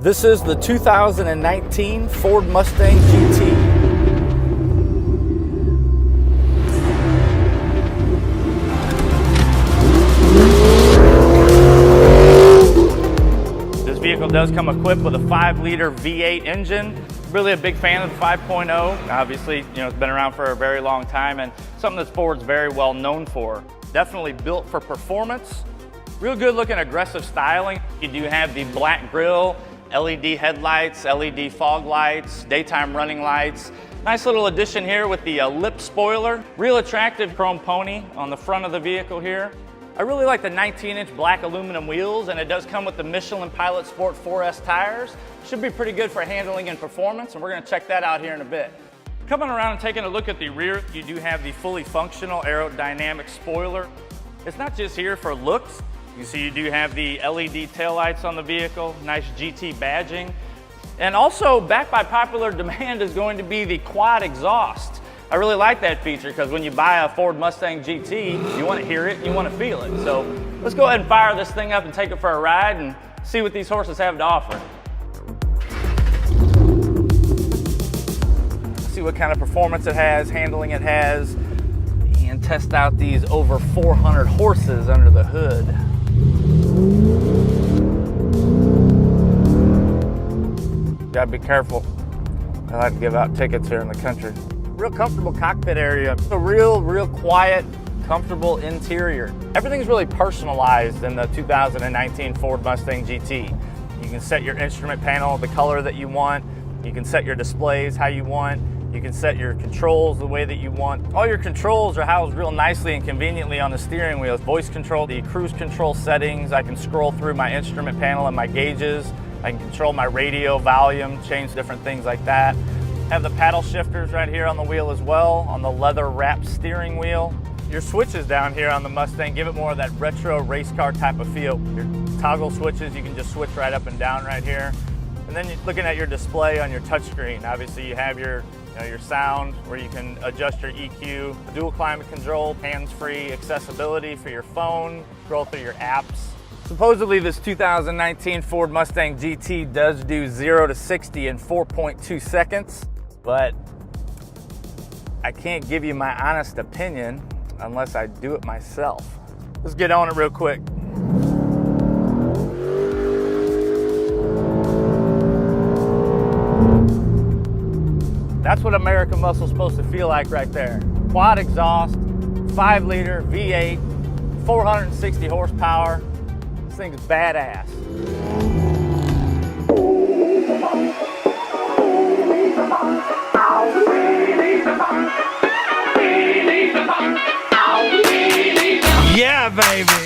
This is the 2019 Ford Mustang GT. This vehicle does come equipped with a 5-liter V8 engine. Really a big fan of the 5.0. Obviously, it's been around for a very long time and something that Ford's very well known for. Definitely built for performance. Real good looking aggressive styling. You do have the black grille, LED headlights, LED fog lights, daytime running lights. Nice little addition here with the lip spoiler. Real attractive chrome pony on the front of the vehicle here. I really like the 19-inch black aluminum wheels, and it does come with the Michelin Pilot Sport 4S tires. Should be pretty good for handling and performance, and we're gonna check that out here in a bit. Coming around and taking a look at the rear, you do have the fully functional aerodynamic spoiler. It's not just here for looks. You see you do have the LED taillights on the vehicle, nice GT badging. And also, backed by popular demand, is going to be the quad exhaust. I really like that feature because when you buy a Ford Mustang GT, you want to hear it, you want to feel it. So let's go ahead and fire this thing up and take it for a ride and see what these horses have to offer. See what kind of performance it has, handling it has, and test out these over 400 horses under the hood. Gotta be careful. I like to give out tickets here in the country. Real comfortable cockpit area. A real quiet, comfortable interior. Everything's really personalized in the 2019 Ford Mustang GT. You can set your instrument panel the color that you want. You can set your displays how you want. You can set your controls the way that you want. All your controls are housed real nicely and conveniently on the steering wheel. Voice control, the cruise control settings. I can scroll through my instrument panel and my gauges. I can control my radio volume, change different things like that. Have the paddle shifters right here on the wheel as well, on the leather wrapped steering wheel. Your switches down here on the Mustang give it more of that retro race car type of feel. Your toggle switches, you can just switch right up and down right here. And then you're looking at your display on your touchscreen. Obviously you have your sound where you can adjust your EQ, dual climate control, hands-free accessibility for your phone, scroll through your apps. Supposedly this 2019 Ford Mustang GT does do 0 to 60 in 4.2 seconds, but I can't give you my honest opinion unless I do it myself. Let's get on it real quick. That's what American muscle is supposed to feel like right there. Quad exhaust, 5-liter V8, 460 horsepower. This thing's badass. Yeah, baby.